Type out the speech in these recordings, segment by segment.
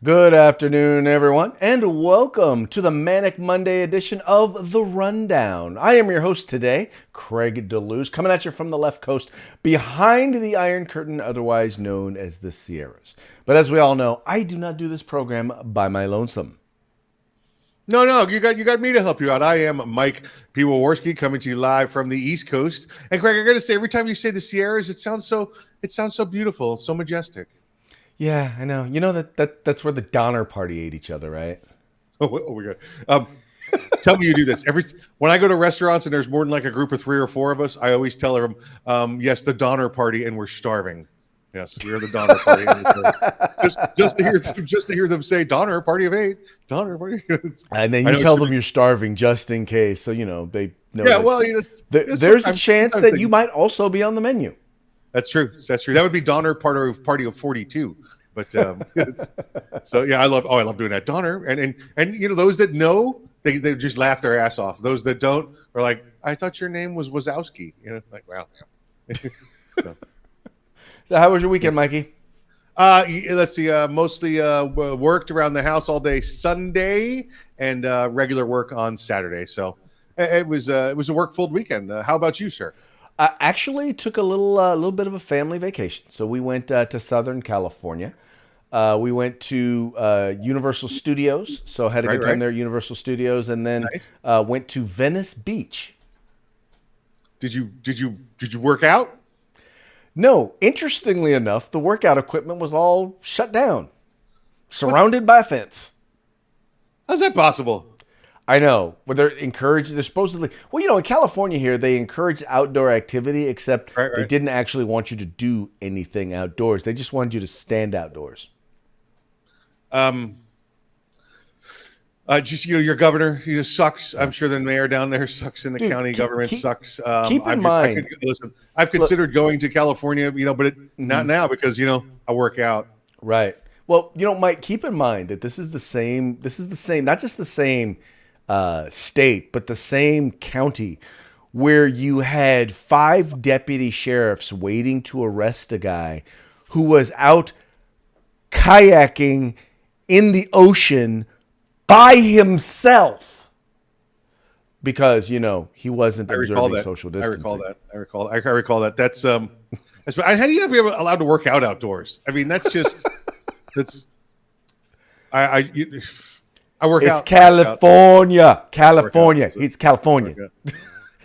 Good afternoon, everyone, and welcome to the Manic Monday edition of The Rundown. I am your host today, Craig DeLuz, coming at you from the left coast behind the Iron Curtain, otherwise known as the Sierras. But as we all know, I do not do this program by my lonesome. No, you got me to help you out. I am Mike P. Waworski coming to you live from the East Coast. And Craig, I got to say, every time you say the Sierras, it sounds so beautiful, so majestic. Yeah, I know. You know that's where the Donner Party ate each other, right? Oh my God. Tell me you do this when I go to restaurants and there's more than like a group of 3 or 4 of us. I always tell them, yes, the Donner Party, and we're starving. Yes, we're the Donner Party. just to hear them say Donner Party of 8, Donner Party. And then you tell them you're starving just in case, so they know. Yeah, well, there's a chance that you might also be on the menu. That's true. That would be Donner Party of 42. But so yeah, I love doing that. Donner and those that know, they just laugh their ass off. Those that don't are like, I thought your name was Wazowski. Like, wow. So how was your weekend, Mikey? Let's see. Mostly worked around the house all day Sunday and regular work on Saturday. So it was a work-filled weekend. How about you, sir? I actually took a little bit of a family vacation. So we went to Southern California. We went to Universal Studios. So had a good time there at Universal Studios, and then went to Venice Beach. Did you work out? No, interestingly enough, the workout equipment was all shut down, surrounded by a fence. How's that possible? I know. Well, they're supposedly, in California here, they encourage outdoor activity, except they didn't actually want you to do anything outdoors. They just wanted you to stand outdoors. Your governor, he just sucks. I'm sure the mayor down there sucks, and the county government sucks. Keep in mind. I've considered going to California, but not now because I work out. Right. Well, Mike, keep in mind that this is the same, not just the same state, but the same county where you had 5 deputy sheriffs waiting to arrest a guy who was out kayaking in the ocean by himself because he wasn't observing social distancing. I recall that. That's how do you not be allowed to work out outdoors? I mean, that's just I work out. It's California. California. It's California.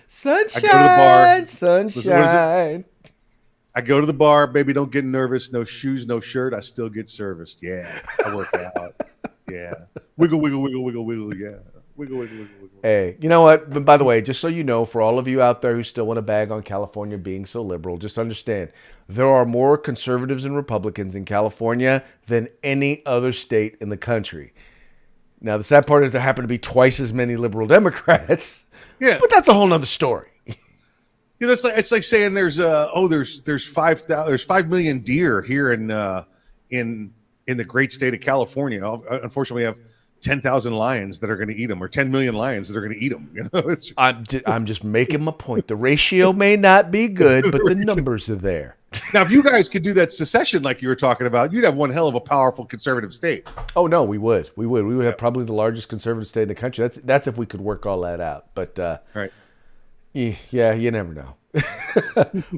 Sunshine. Sunshine. I go to the bar, baby. Don't get nervous. No shoes, no shirt. I still get serviced. Yeah, I work out. Yeah, wiggle, wiggle, wiggle, wiggle, wiggle. Yeah, wiggle, wiggle, wiggle, wiggle. Hey, you know what? But by the way, just so you know, for all of you out there who still want to bag on California being so liberal, just understand there are more conservatives and Republicans in California than any other state in the country. Now, the sad part is there happen to be twice as many liberal Democrats. Yeah, but that's a whole nother story. It's like saying there's 5 million deer here in the great state of California. Unfortunately, we have 10,000 lions that are going to eat them, or 10 million lions that are going to eat them. I'm just making my point. The ratio may not be good, but the numbers are there. Now, if you guys could do that secession like you were talking about, you'd have one hell of a powerful conservative state. Oh no, we would. We would have probably the largest conservative state in the country. That's if we could work all that out. But right. Yeah, you never know.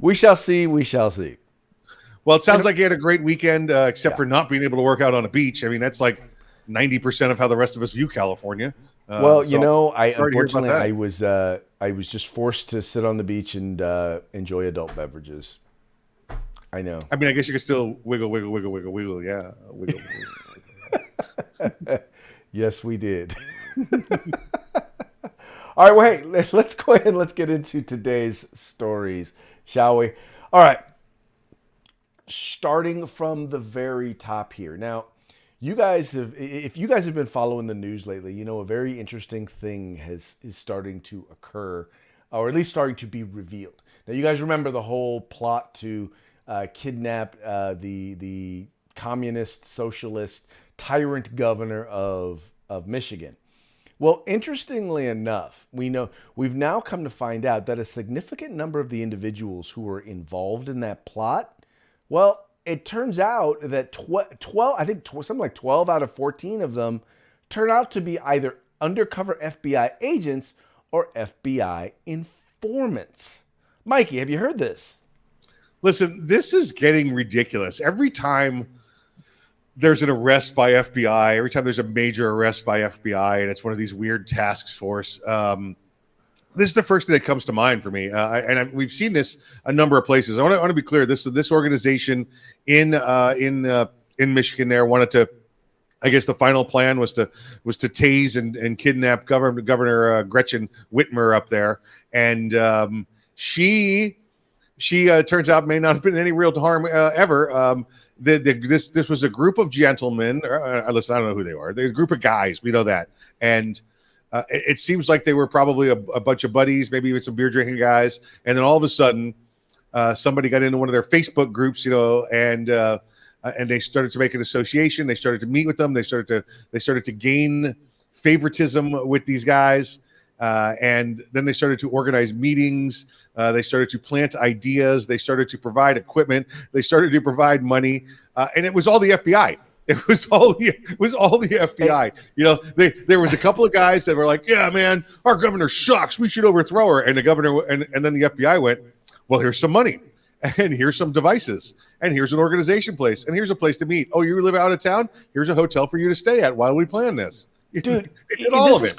We shall see. We shall see. Well, it sounds like you had a great weekend, except for not being able to work out on a beach. I mean, that's like 90% of how the rest of us view California. Well, unfortunately I was just forced to sit on the beach and enjoy adult beverages. I know. I mean, I guess you could still wiggle, wiggle, wiggle, wiggle, wiggle. Yeah, wiggle, wiggle. Yes, we did. All right, well, hey, let's go ahead and let's get into today's stories, shall we? All right. Starting from the very top here. Now, if you guys have been following the news lately, a very interesting thing is starting to occur, or at least starting to be revealed. Now, you guys remember the whole plot to kidnap the communist, socialist, tyrant governor of Michigan. Well, interestingly enough, we've now come to find out that a significant number of the individuals who were involved in that plot, well, it turns out that 12, I think something like 12 out of 14 of them turn out to be either undercover FBI agents or FBI informants. Mikey, have you heard this? Listen, this is getting ridiculous. Every time there's an arrest by FBI, every time there's a major arrest by FBI, and it's one of these weird task force, this is the first thing that comes to mind for me. We've seen this a number of places. I want to be clear. This organization in Michigan there wanted to, I guess the final plan was to tase and kidnap Governor Gretchen Whitmer up there, and she turns out may not have been any real harm ever. This was a group of gentlemen. Listen, I don't know who they are. They're a group of guys. We know that, and it seems like they were probably a bunch of buddies, maybe even some beer drinking guys. And then all of a sudden, somebody got into one of their Facebook groups, and they started to make an association. They started to meet with them. They started to gain favoritism with these guys, and then they started to organize meetings. They started to plant ideas. They started to provide equipment. They started to provide money, and it was all the FBI. It was all the FBI. There was a couple of guys that were like, "Yeah, man, our governor sucks. We should overthrow her." And the governor and then the FBI went, "Well, here's some money, and here's some devices, and here's an organization place, and here's a place to meet. Oh, you live out of town? Here's a hotel for you to stay at while we plan this." Dude, all of it.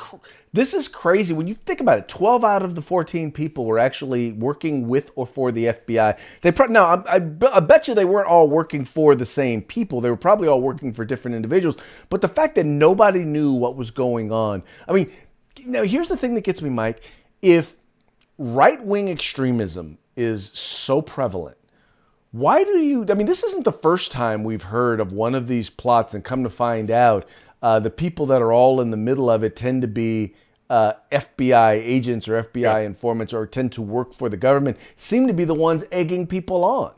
This is crazy. When you think about it, 12 out of the 14 people were actually working with or for the FBI. I bet you they weren't all working for the same people. They were probably all working for different individuals. But the fact that nobody knew what was going on. I mean, now here's the thing that gets me, Mike. If right-wing extremism is so prevalent, this isn't the first time we've heard of one of these plots, and come to find out, the people that are all in the middle of it tend to be FBI agents or FBI informants, or tend to work for the government, seem to be the ones egging people on.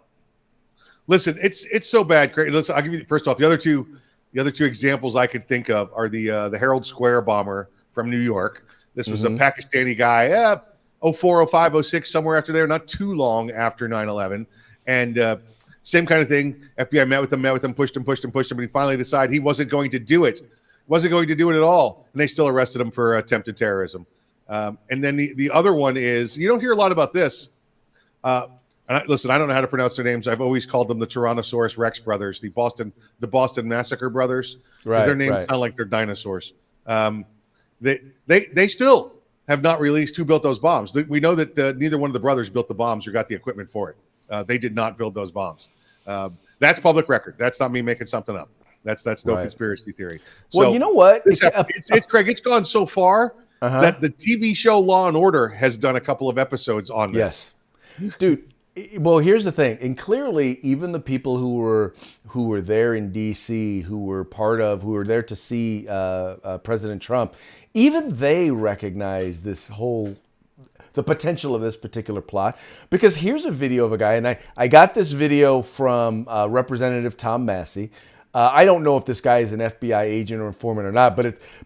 Listen, it's so bad. Listen, I'll give you first off the other two examples I could think of are the Herald Square bomber from New York. This was a Pakistani guy, 04, 05, 06, somewhere after there, not too long after 9/11, and same kind of thing. FBI met with him, pushed him, but he finally decided he wasn't going to do it. Wasn't going to do it at all. And they still arrested him for attempted terrorism. And then the other one is, you don't hear a lot about this. Listen, I don't know how to pronounce their names. I've always called them the Tyrannosaurus Rex brothers, the Boston Massacre brothers. Because their names sound like they're dinosaurs. They still have not released who built those bombs. We know that neither one of the brothers built the bombs or got the equipment for it. They did not build those bombs. That's public record. That's not me making something up. That's no conspiracy theory. Well, so you know what? It's Craig. It's gone so far that the TV show Law and Order has done a couple of episodes on this. Yes, dude. Well, here's the thing, and clearly, even the people who were there in D.C., who were there to see President Trump, even they recognize the potential of this particular plot. Because here's a video of a guy, and I got this video from Representative Tom Massey. I don't know if this guy is an FBI agent or informant or not,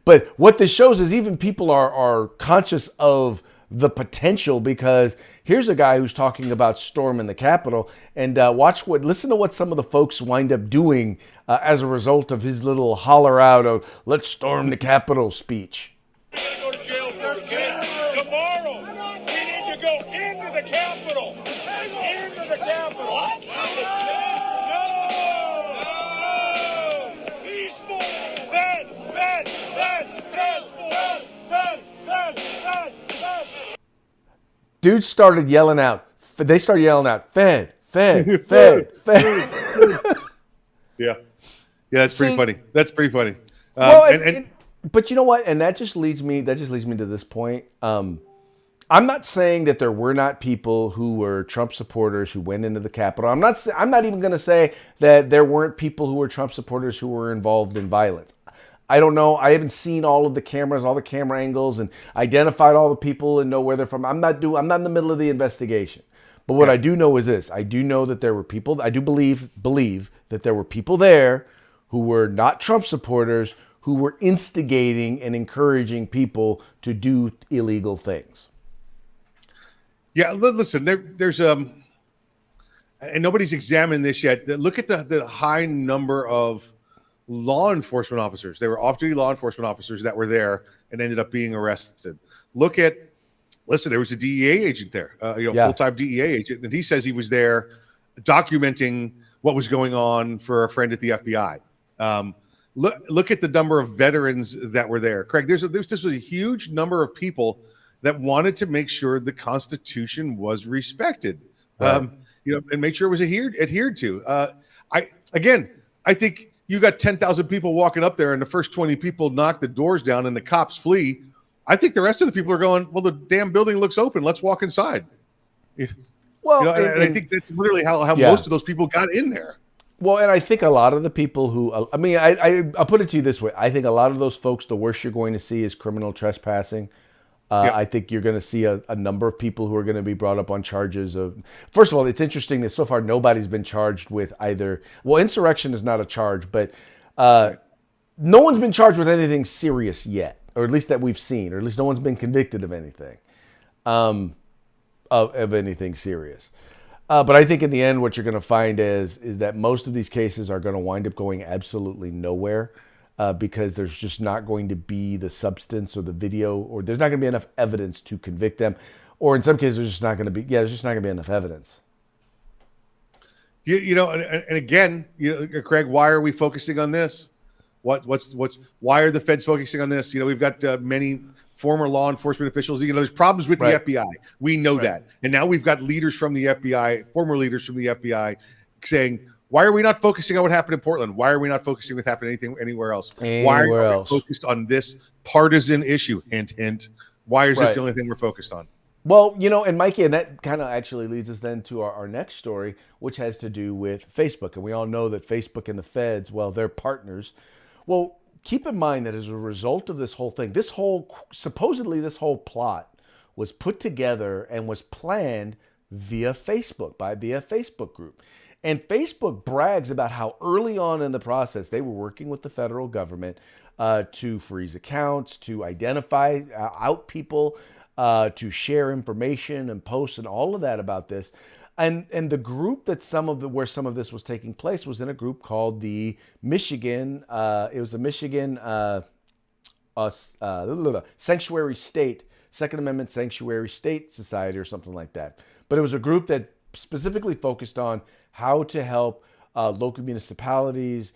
but what this shows is even people are conscious of the potential, because here's a guy who's talking about storming the Capitol, and listen to what some of the folks wind up doing as a result of his little holler out of "Let's storm the Capitol" speech. Go to jail for tomorrow. We need to go into the Capitol. Into the Capitol. What? No. Peaceful. Fed. Dude started yelling out. They started yelling out, "Fed, Fed, Fed, Fed." Yeah, that's pretty funny. That's pretty funny. But you know what? And that just leads me to this point. I'm not saying that there were not people who were Trump supporters who went into the Capitol. I'm not even going to say that there weren't people who were Trump supporters who were involved in violence. I don't know. I haven't seen all of the cameras, all the camera angles, and identified all the people and know where they're from. I'm not in the middle of the investigation. But what I do know is this: I do know that there were people. I do believe that there were people there who were not Trump supporters who were instigating and encouraging people to do illegal things. Yeah, listen. There's and nobody's examined this yet. Look at the high number of law enforcement officers. They were off-duty law enforcement officers that were there and ended up being arrested. Listen, there was a DEA agent there, full-time DEA agent, and he says he was there documenting what was going on for a friend at the FBI. Look at the number of veterans that were there, Craig. This was a huge number of people that wanted to make sure the Constitution was respected, and make sure it was adhered to. I think you got 10,000 people walking up there, and the first 20 people knock the doors down, and the cops flee. I think the rest of the people are going, well, the damn building looks open. Let's walk inside. Well, and I think that's literally how most of those people got in there. Well, and I think a lot of the people who, I'll put it to you this way. I think a lot of those folks, the worst you're going to see is criminal trespassing. I think you're going to see a number of people who are going to be brought up on charges of, first of all, it's interesting that so far nobody's been charged with either, well, insurrection is not a charge, but no one's been charged with anything serious yet, or at least that we've seen, or at least no one's been convicted of anything, of anything serious. But I think in the end, what you're going to find is that most of these cases are going to wind up going absolutely nowhere because there's just not going to be the substance or the video, or there's not going to be enough evidence to convict them, or in some cases, there's just not going to be. Yeah, there's just not going to be enough evidence. And again, Craig, why are we focusing on this? Why are the feds focusing on this? We've got many former law enforcement officials. There's problems with the FBI. We know that. And now we've got leaders from the FBI, former leaders from the FBI saying, why are we not focusing on what happened in Portland? Why are we not focusing on what happened anywhere else? Why are we focused on this partisan issue? Hint, hint. Why is this the only thing we're focused on? Well, and Mikey, and that kind of actually leads us then to our next story, which has to do with Facebook. And we all know that Facebook and the feds, well, they're partners. Well, keep in mind that as a result of this whole thing, supposedly this whole plot was put together and was planned via Facebook, via Facebook group. And Facebook brags about how early on in the process, they were working with the federal government to freeze accounts, to identify out people, to share information and posts and all of that about this. And the group that where some of this was taking place was in a group called the Michigan, it was a Michigan Sanctuary State, Second Amendment Sanctuary State Society or something like that. But it was a group that specifically focused on how to help local municipalities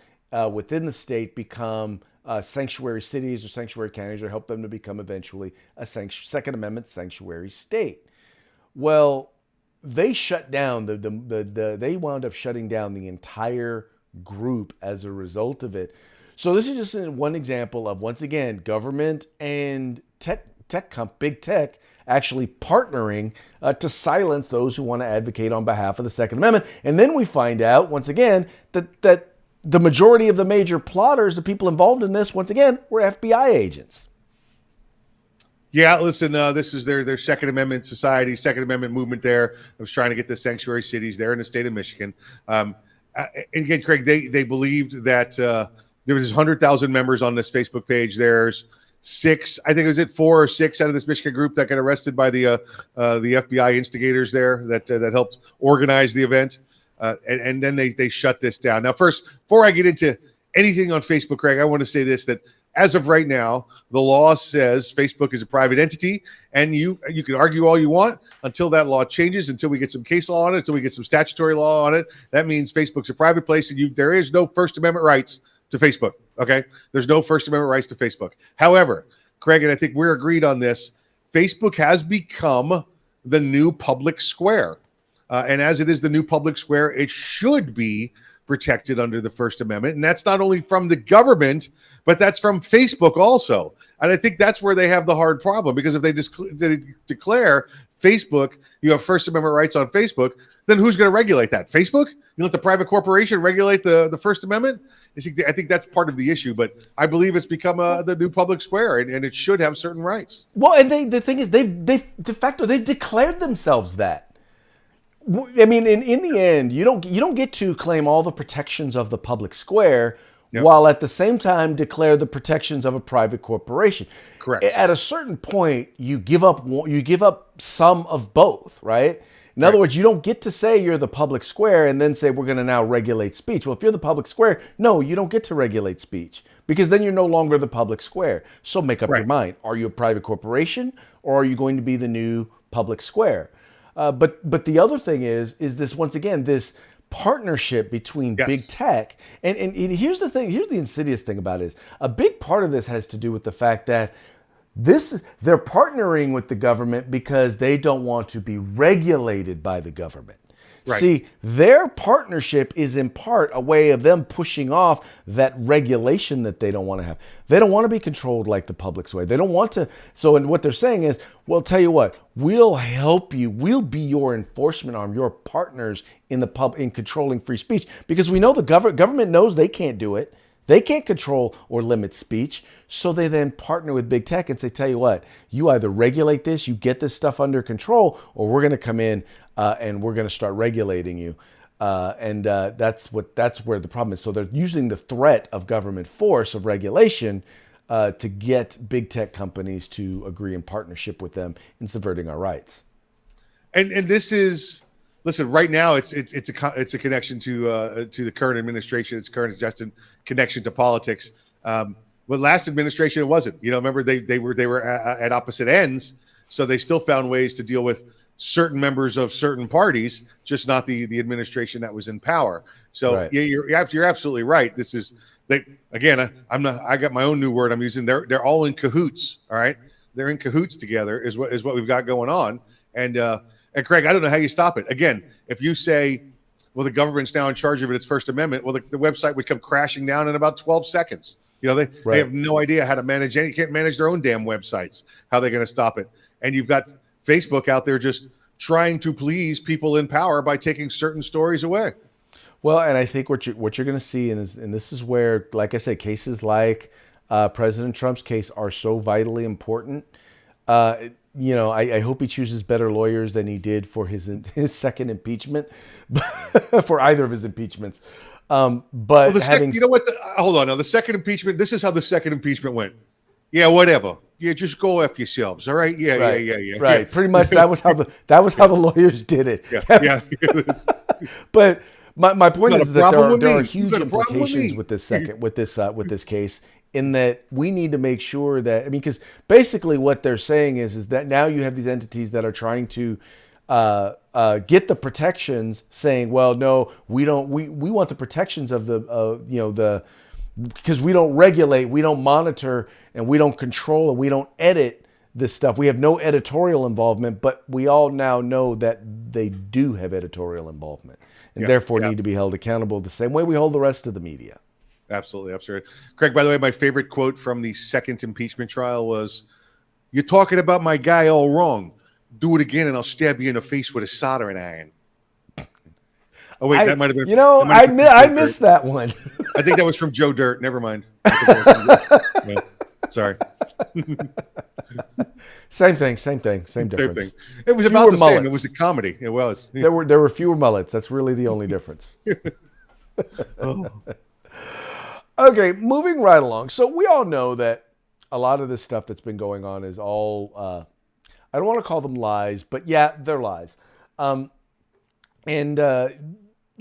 within the state become sanctuary cities or sanctuary counties, or help them to become eventually a Second Amendment sanctuary state. Well, they shut down they wound up shutting down the entire group as a result of it. So this is just one example of, once again, government and big tech actually partnering to silence those who want to advocate on behalf of the Second Amendment. And then we find out, once again, that the majority of the major plotters, the people involved in this, once again, were FBI agents. Yeah, listen, this is their Second Amendment society, Second Amendment movement there. I was trying to get the sanctuary cities there in the state of Michigan. And again, Craig, they believed that there was 100,000 members on this Facebook page. There's 4 or 6 out of this Michigan group that got arrested by the FBI instigators there that helped organize the event. And then they shut this down. Now, first, before I get into anything on Facebook, Craig, I want to say this, that as of right now, the law says Facebook is a private entity, and you can argue all you want until that law changes, until we get some case law on it, until we get some statutory law on it. That means Facebook's a private place, and there is no First Amendment rights to Facebook, okay? There's no First Amendment rights to Facebook. However, Craig, and I think we're agreed on this, Facebook has become the new public square. And as it is the new public square, it should be protected under the First Amendment. And that's not only from the government, but that's from Facebook also. And I think that's where they have the hard problem, because if they declare Facebook, you have First Amendment rights on Facebook, then who's going to regulate that? Facebook? You let the private corporation regulate the First Amendment? I think that's part of the issue, but I believe it's become the new public square, and it should have certain rights. Well, and the thing is, they've de facto, they've declared themselves that. I mean, in the end, you don't get to claim all the protections of the public square, while at the same time declare the protections of a private corporation. Correct. At a certain point, you give up some of both, right? In other words, you don't get to say you're the public square and then say we're going to now regulate speech. Well, if you're the public square, no, you don't get to regulate speech because then you're no longer the public square. So make up your mind. Are you a private corporation or are you going to be the new public square? But the other thing is this, once again, this partnership between big tech. And here's the thing. Here's the insidious thing about it is a big part of this has to do with the fact that they're partnering with the government because they don't want to be regulated by the government. Right. See, their partnership is in part a way of them pushing off that regulation that they don't want to have. They don't want to be controlled like the public's way. They don't want to. So and what they're saying is, well, tell you what, we'll help you. We'll be your enforcement arm, your partners in in controlling free speech, because we know the government knows they can't do it. They can't control or limit speech. So they then partner with big tech and say, tell you what, you either regulate this, you get this stuff under control, or we're going to come in and we're going to start regulating you. That's where the problem is. So they're using the threat of government force of regulation to get big tech companies to agree in partnership with them in subverting our rights. And this is, listen, right now it's a connection to the current administration. It's current just a connection to politics. But last administration, it wasn't. You know, remember they were at opposite ends, so they still found ways to deal with certain members of certain parties, just not the administration that was in power. So yeah, you're absolutely right. This is again. I got my own new word I'm using. They're all in cahoots. All right, they're in cahoots together. Is what we've got going on. And Craig, I don't know how you stop it. Again, if you say, well, the government's now in charge of its First Amendment, well, the website would come crashing down in about 12 seconds. You know, they have no idea how to manage any. Can't manage their own damn websites. How are they going to stop it? And you've got Facebook out there just trying to please people in power by taking certain stories away. Well, and I think what you're going to see, and this is where, like I said, cases like President Trump's case are so vitally important. You know, I hope he chooses better lawyers than he did for his second impeachment, for either of his impeachments. But you know what? Hold on. Now, the second impeachment. This is how the second impeachment went. Yeah, whatever. Yeah, just go F yourselves. All right. Yeah. Right. Yeah. Right. Pretty much that was how the lawyers did it. Yeah. But my point is that there are huge implications with this case, in that we need to make sure that, I mean, because basically what they're saying is that now you have these entities that are trying to get the protections, saying, well, no, we don't. We want the protections of because we don't regulate, we don't monitor, and we don't control, and we don't edit this stuff. We have no editorial involvement, but we all now know that they do have editorial involvement, and therefore need to be held accountable the same way we hold the rest of the media. Absolutely. Craig, by the way, my favorite quote from the second impeachment trial was, "You're talking about my guy all wrong. Do it again and I'll stab you in the face with a soldering iron." Oh, wait, that might have been... You know, I missed that one. I think that was from Joe Dirt. Never mind. No, sorry. Same difference. It was about the same. It was a comedy. It was. There were fewer mullets. That's really the only difference. Okay, moving right along. So we all know that a lot of this stuff that's been going on is all... I don't want to call them lies, but yeah, they're lies.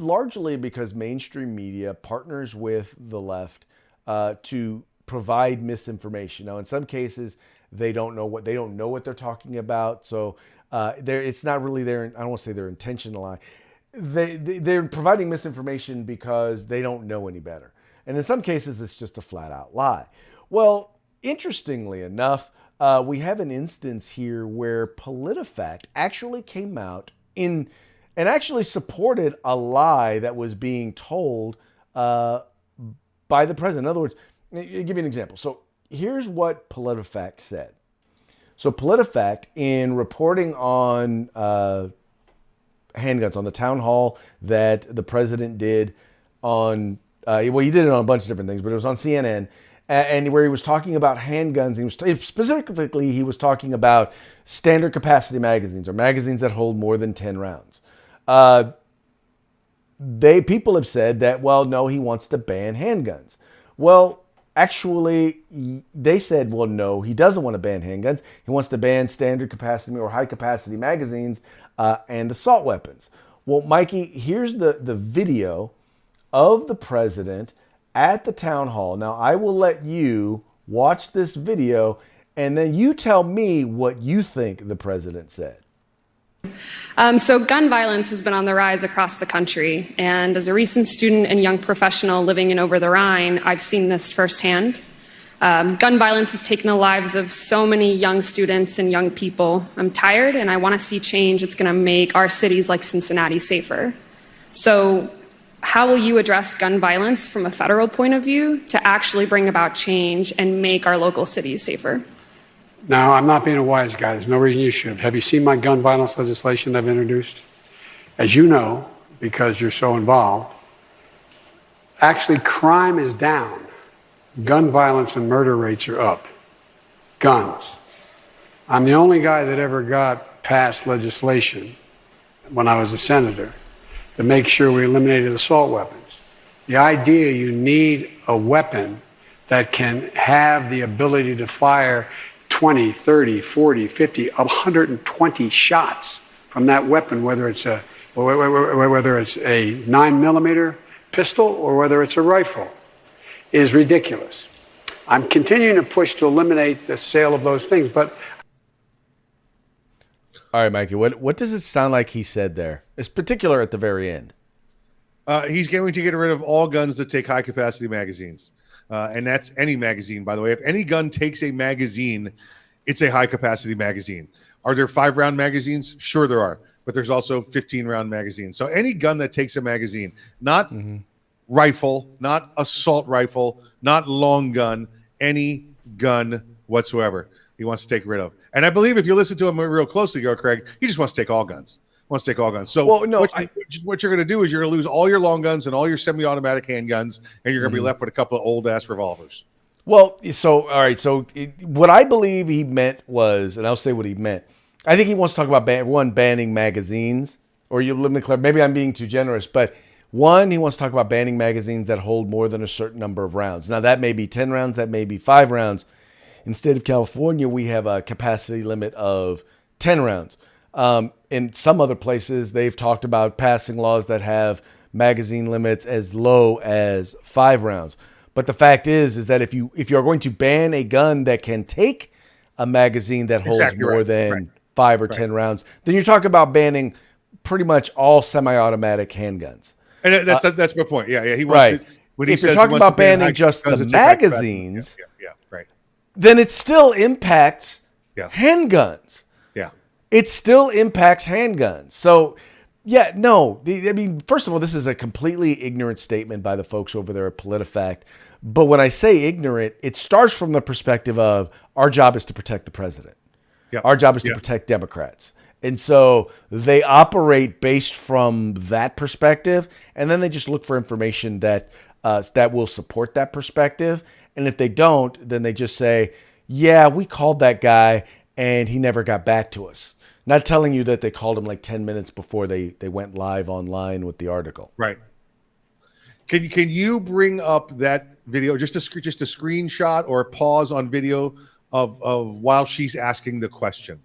Largely because mainstream media partners with the left to provide misinformation. Now, in some cases, they don't know what they're talking about. So it's not really I don't want to say their intention to lie. They're providing misinformation because they don't know any better. And in some cases, it's just a flat out lie. Well, interestingly enough, we have an instance here where PolitiFact actually came out and actually supported a lie that was being told by the president. In other words, I'll give you an example. So here's what PolitiFact said. So PolitiFact, in reporting on handguns, on the town hall that the president did on, he did it on a bunch of different things, but it was on CNN, and where he was talking about handguns. He was talking about standard capacity magazines, or magazines that hold more than 10 rounds. People have said that, well, no, he wants to ban handguns. Well, actually, they said, well, no, he doesn't want to ban handguns. He wants to ban standard capacity or high capacity magazines and assault weapons. Well, Mikey, here's the video of the president at the town hall. Now, I will let you watch this video, and then you tell me what you think the president said. So gun violence has been on the rise across the country, and as a recent student and young professional living in Over the Rhine, I've seen this firsthand. Gun violence has taken the lives of so many young students and young people. I'm tired, and I want to see change that's going to make our cities like Cincinnati safer. So how will you address gun violence from a federal point of view to actually bring about change and make our local cities safer? Now, I'm not being a wise guy. There's no reason you should. Have you seen my gun violence legislation I've introduced? As you know, because you're so involved, actually crime is down. Gun violence and murder rates are up. Guns. I'm the only guy that ever got passed legislation when I was a senator to make sure we eliminated assault weapons. The idea you need a weapon that can have the ability to fire 20, 30, 40, 50, 120 shots from that weapon, whether it's a 9mm pistol or whether it's a rifle, is ridiculous. I'm continuing to push to eliminate the sale of those things, but... All right, Mikey, what does it sound like he said there? It's particular at the very end. He's going to get rid of all guns that take high-capacity magazines. And that's any magazine, by the way. If any gun takes a magazine, it's a high-capacity magazine. Are there 5-round magazines? Sure there are. But there's also 15-round magazines. So any gun that takes a magazine, not rifle, not assault rifle, not long gun, any gun whatsoever, he wants to take rid of. And I believe if you listen to him real closely, Craig, he just wants to take all guns. So what you're going to do is you're going to lose all your long guns and all your semi-automatic handguns, and you're going to be left with a couple of old-ass revolvers. Well, so, all right, so what I believe he meant was, and I'll say what he meant, I think he wants to talk about banning magazines, or let me clarify, maybe I'm being too generous, but one, he wants to talk about banning magazines that hold more than a certain number of rounds. Now, that may be 10 rounds, that may be 5 rounds. In the state of California, we have a capacity limit of 10 rounds. In some other places, they've talked about passing laws that have magazine limits as low as 5 rounds. But the fact is that if you're going to ban a gun that can take a magazine that holds more than 5 or 10 rounds, then you're talking about banning pretty much all semi-automatic handguns. And that's my point. Yeah. He wants to. When if you're talking about banning just the magazines, then it still impacts handguns. It still impacts handguns. So, I mean, first of all, this is a completely ignorant statement by the folks over there at PolitiFact. But when I say ignorant, it starts from the perspective of our job is to protect the president. Our job is to protect Democrats. And so they operate based from that perspective, and then they just look for information that will support that perspective. And if they don't, then they just say, we called that guy, and he never got back to us. Not telling you that they called him like 10 minutes before they went live online with the article. Right. Can you bring up that video, just a screenshot or a pause on video of while she's asking the question?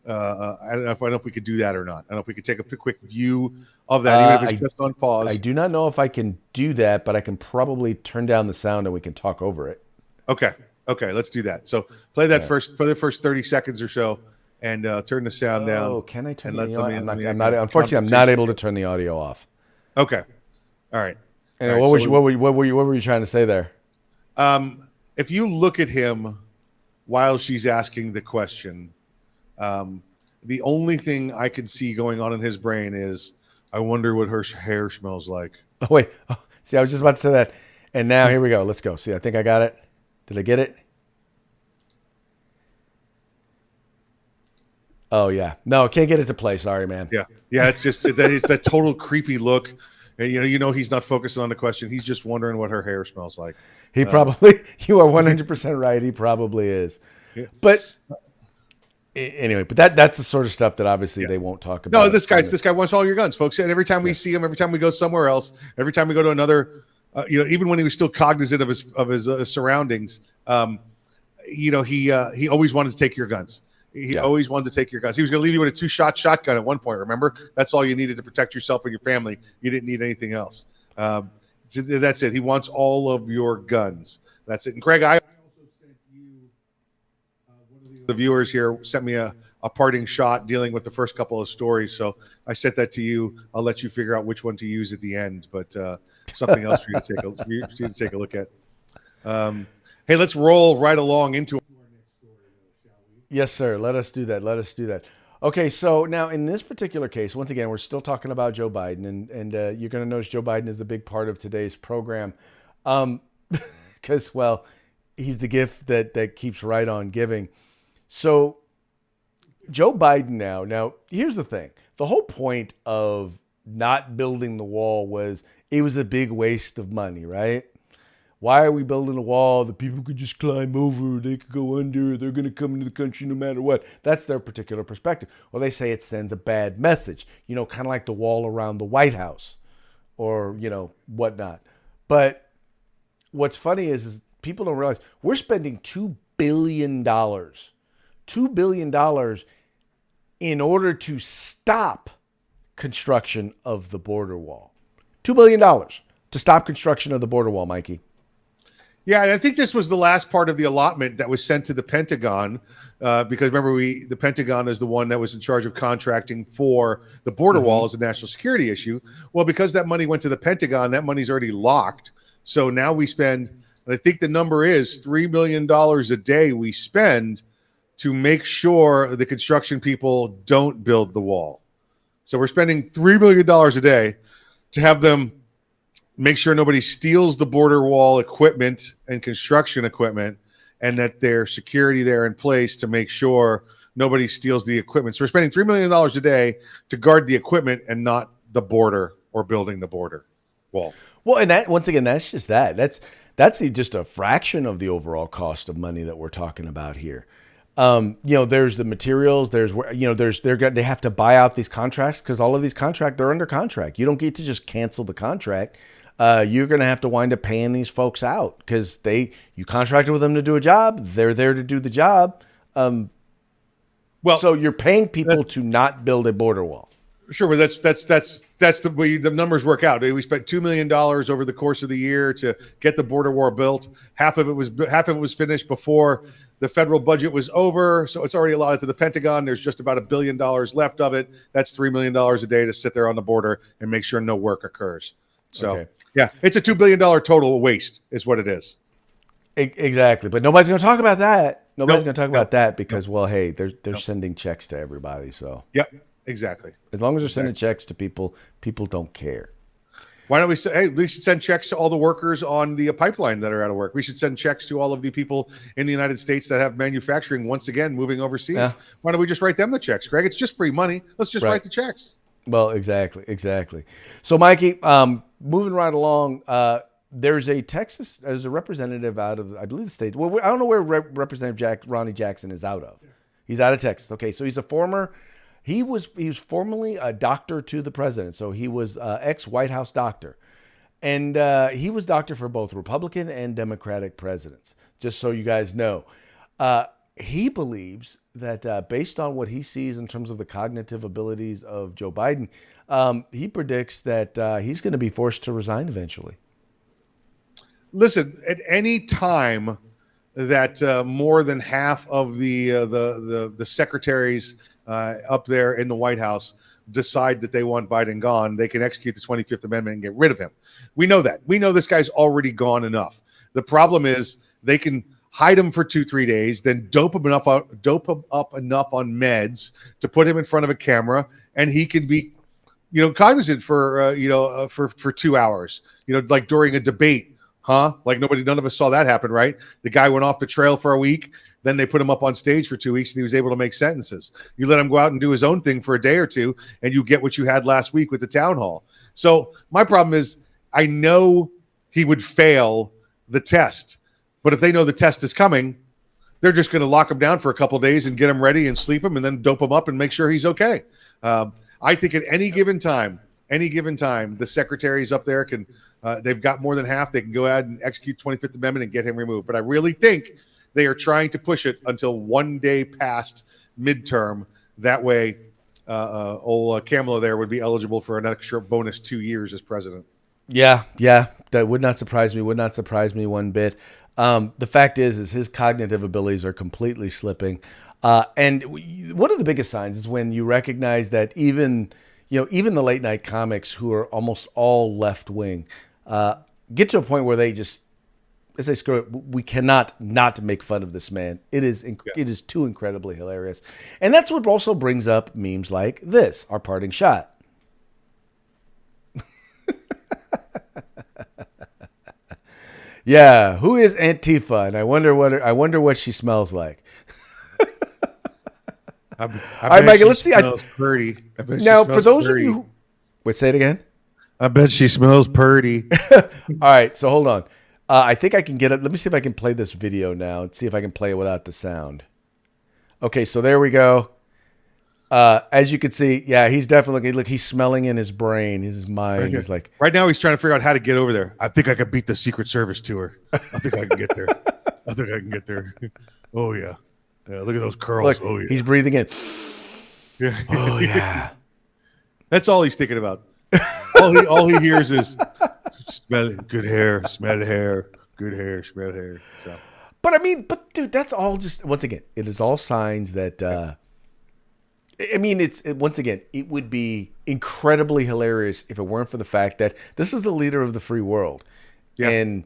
I don't know if we could do that or not. I don't know if we could take a quick view of that, even if it's just on pause. I do not know if I can do that, but I can probably turn down the sound and we can talk over it. Okay, let's do that. So play that for the first 30 seconds or so. And turn the sound down. Oh, can I turn the audio? Unfortunately, I'm not able to turn the audio off. Okay. All right. And what were you trying to say there? If you look at him while she's asking the question, the only thing I can see going on in his brain is, I wonder what her hair smells like. Oh, wait. Oh, see, I was just about to say that. And now here we go. Let's go. See, I think I got it. Did I get it? Oh, yeah. No, can't get it to play. Sorry, man. Yeah. It's just it's that total creepy look. And, you know, he's not focusing on the question. He's just wondering what her hair smells like. He probably, you are 100% right. He probably is. Yeah. But anyway, that's the sort of stuff that obviously they won't talk about. No, this guy wants all your guns, folks. And every time we see him, every time we go somewhere else, every time we go to another, even when he was still cognizant of his surroundings, he always wanted to take your guns. He always wanted to take your guns. He was going to leave you with a 2-shot shotgun at one point. Remember, that's all you needed to protect yourself and your family. You didn't need anything else. So that's it. He wants all of your guns. That's it. And Craig, I also sent you one of the viewers here sent me a parting shot dealing with the first couple of stories. So I sent that to you. I'll let you figure out which one to use at the end, but something else for you to take a look at. Hey, let's roll right along into. Yes, sir. Let us do that. Okay, so now in this particular case, once again, we're still talking about Joe Biden, and you're going to notice Joe Biden is a big part of today's program, because, well, he's the gift that keeps right on giving. So Joe Biden now, here's the thing. The whole point of not building the wall was it was a big waste of money, right? Why are we building a wall? The people could just climb over. They could go under. They're going to come into the country no matter what. That's their particular perspective. Well, they say it sends a bad message, kind of like the wall around the White House or, whatnot. But what's funny is people don't realize we're spending $2 billion in order to stop construction of the border wall. $2 billion to stop construction of the border wall, Mikey. Yeah, and I think this was the last part of the allotment that was sent to the Pentagon, because remember, the Pentagon is the one that was in charge of contracting for the border wall as a national security issue. Well, because that money went to the Pentagon, that money's already locked. So now we spend, and I think the number is $3 million a day we spend to make sure the construction people don't build the wall. So we're spending $3 million a day to have them make sure nobody steals the border wall equipment and construction equipment, and that there's security there in place to make sure nobody steals the equipment. So we're spending $3 million a day to guard the equipment and not the border or building the border wall. Well, and that, once again, that's just that. That's just a fraction of the overall cost of money that we're talking about here. There's the materials, they have to buy out these contracts because all of these contracts, they're under contract. You don't get to just cancel the contract. You're going to have to wind up paying these folks out because you contracted with them to do a job. They're there to do the job. So you're paying people to not build a border wall. Sure, but that's the way the numbers work out. We spent $2 million over the course of the year to get the border wall built. Half of it was finished before the federal budget was over, so it's already allotted to the Pentagon. There's just about $1 billion left of it. That's $3 million a day to sit there on the border and make sure no work occurs. So, Yeah, it's a $2 billion total waste is what it is. Exactly, but nobody's going to talk about that. Nobody's going to talk about that because, well, hey, they're sending checks to everybody. So, yep, exactly. As long as they're sending checks to people don't care. Why don't we say, hey, we should send checks to all the workers on the pipeline that are out of work. We should send checks to all of the people in the United States that have manufacturing, once again, moving overseas. Yeah. Why don't we just write them the checks, Greg? It's just free money. Let's just write the checks. Well, exactly. So, Mikey, moving right along, there's a representative out of, I believe, the state. Well, I don't know where Representative Ronnie Jackson is out of. He's out of Texas. Okay, so he's he was formerly a doctor to the president. So he was ex-White House doctor. And he was doctor for both Republican and Democratic presidents, just so you guys know. He believes that based on what he sees in terms of the cognitive abilities of Joe Biden, he predicts that he's going to be forced to resign eventually. Listen, at any time that more than half of the secretaries up there in the White House decide that they want Biden gone, they can execute the 25th Amendment and get rid of him. We know that. We know this guy's already gone enough. The problem is they can hide him for 2-3 days, then dope him up on meds to put him in front of a camera, and he can be, cognizant for 2 hours, like during a debate, Like none of us saw that happen, right? The guy went off the trail for a week, then they put him up on stage for 2 weeks, and he was able to make sentences. You let him go out and do his own thing for a day or two, and you get what you had last week with the town hall. So my problem is, I know he would fail the test. But if they know the test is coming, they're just going to lock him down for a couple of days and get him ready and sleep him and then dope him up and make sure he's okay. I think at any given time, the secretaries up there can, they've got more than half. They can go ahead and execute 25th Amendment and get him removed. But I really think they are trying to push it until one day past midterm. That way, old Kamala there would be eligible for an extra bonus 2 years as president. Yeah, that would not surprise me. Would not surprise me one bit. The fact is his cognitive abilities are completely slipping. And one of the biggest signs is when you recognize that even the late night comics, who are almost all left wing, get to a point where they say, screw it, we cannot not make fun of this man. It is too incredibly hilarious. And that's what also brings up memes like this, our parting shot. Yeah, who is Antifa? And I wonder what she smells like. All right, Mike, let's see. Pretty. Now, for those of you who... Wait, say it again? I bet she smells pretty. All right, so hold on. I think I can get it. Let me see if I can play this video now and see if I can play it without the sound. Okay, so there we go. As you can see, yeah, he's definitely, look, he's smelling in his brain, his mind. He's like, right now he's trying to figure out how to get over there. I think I could beat the Secret Service to her. I think I can get there. Oh, yeah. Yeah, look at those curls. Look, oh, yeah. He's breathing in. Yeah. Oh, yeah. That's all he's thinking about. All he hears is smell good hair, smell hair, good hair, smell hair. So. But dude, that's all just, once again, it is all signs that, it would be incredibly hilarious if it weren't for the fact that this is the leader of the free world. Yeah. And,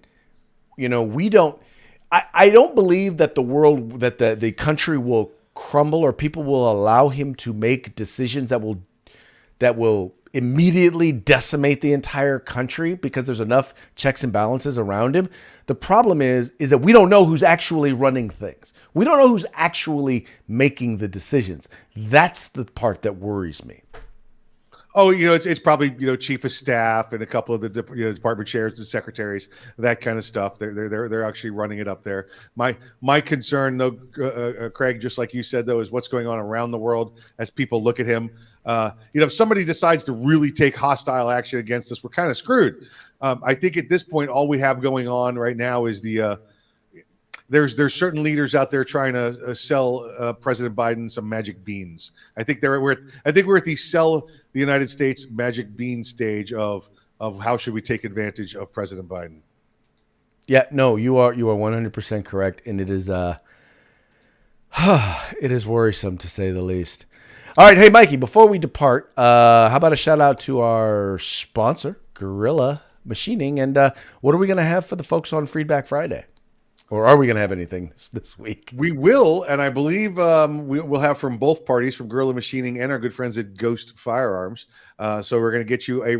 I don't believe that the country will crumble or people will allow him to make decisions that will immediately decimate the entire country because there's enough checks and balances around him. The problem is that we don't know who's actually running things. We don't know who's actually making the decisions. That's the part that worries me. Oh, it's probably chief of staff and a couple of the department chairs and secretaries, that kind of stuff. They're actually running it up there. My concern, though, Craig, just like you said, though, is what's going on around the world as people look at him. If somebody decides to really take hostile action against us, we're kind of screwed. I think at this point, all we have going on right now is there's certain leaders out there trying to sell President Biden some magic beans. I think we're at the sell the United States magic bean stage of how should we take advantage of President Biden. Yeah, no, you are 100% correct, and it is it is worrisome to say the least. All right, hey Mikey, before we depart, how about a shout out to our sponsor, Gorilla Machining, and what are we going to have for the folks on Feedback Friday? Or are we going to have anything this week? We will, and I believe we'll have from both parties, from Gorilla Machining and our good friends at Ghost Firearms. So we're going to get you a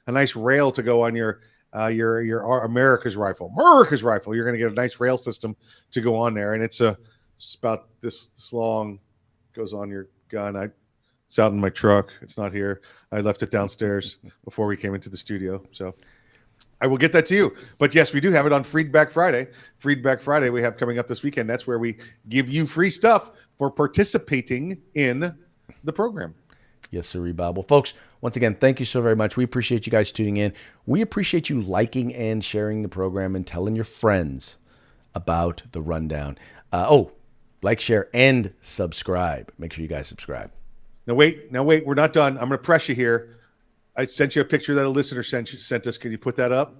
nice rail to go on your America's rifle. You're going to get a nice rail system to go on there, and it's about this long. Goes on your gun. It's out in my truck. It's not here. I left it downstairs before we came into the studio. So I will get that to you. But yes, we do have it on Feedback Friday. Feedback Friday we have coming up this weekend. That's where we give you free stuff for participating in the program. Yes, sir, Bob. Well, folks, once again, thank you so very much. We appreciate you guys tuning in. We appreciate you liking and sharing the program and telling your friends about the Rundown. Like, share, and subscribe. Make sure you guys subscribe. Now wait. We're not done. I'm going to press you here. I sent you a picture that a listener sent us. Can you put that up?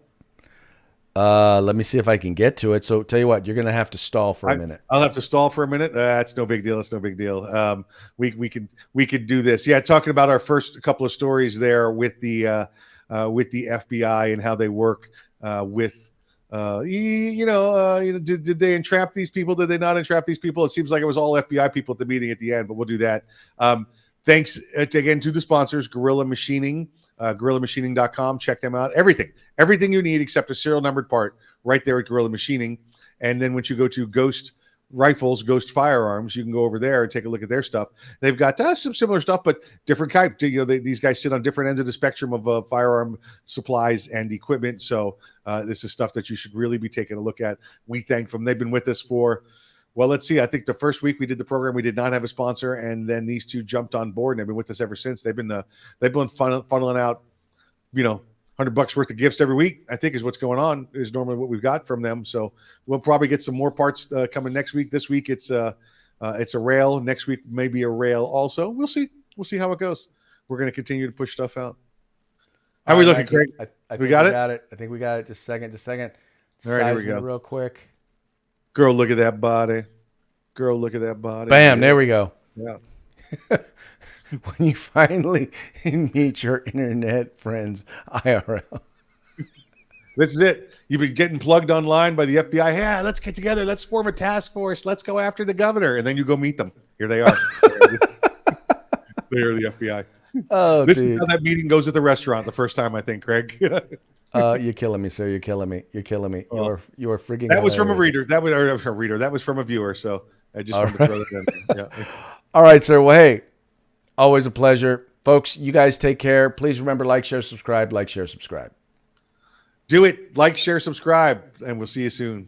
Let me see if I can get to it. So tell you what, you're going to have to stall for a minute. I'll have to stall for a minute. That's no big deal. It's no big deal. We could do this. Yeah, talking about our first couple of stories there with the FBI and how they work with. Did they entrap these people? Did they not entrap these people? It seems like it was all FBI people at the meeting at the end, but we'll do that. Thanks again to the sponsors, Gorilla Machining, GorillaMachining.com. Check them out. Everything you need except a serial numbered part right there at Gorilla Machining. And then once you go to Ghost Rifles, Ghost Firearms, you can go over there and take a look at their stuff. They've got some similar stuff, but different type. These guys sit on different ends of the spectrum of firearm supplies and equipment. So this is stuff that you should really be taking a look at. We thank them. They've been with us for, well, let's see. I think the first week we did the program, we did not have a sponsor, and then these two jumped on board and they've been with us ever since. They've been funneling out, $100 worth of gifts every week, I think is what's going on, is normally what we've got from them. So we'll probably get some more parts coming next week. This week it's It's a rail. Next week, maybe a rail also. We'll see. We'll see how it goes. We're going to continue to push stuff out. How are we looking, Craig? I think we got it? I think we got it. Just a second. All right, here we Sizing go. it real quick. Girl, look at that body. Girl, look at that body. Bam, there we go. Yeah. When you finally meet your internet friends IRL. This is it. You've been getting plugged online by the FBI. Yeah, let's get together. Let's form a task force. Let's go after the governor. And then you go meet them. Here they are. They are the FBI. Oh, This dude. is how that meeting goes at the restaurant the first time, I think, Craig. You're killing me, sir. You're killing me. You're freaking That was from a hilarious. reader. That was from a viewer. So I just wanted to throw that in. Yeah. All right, sir. Well, hey, always a pleasure. Folks, you guys take care. Please remember, like, share, subscribe, like, share, subscribe. Do it. Like, share, subscribe, and we'll see you soon.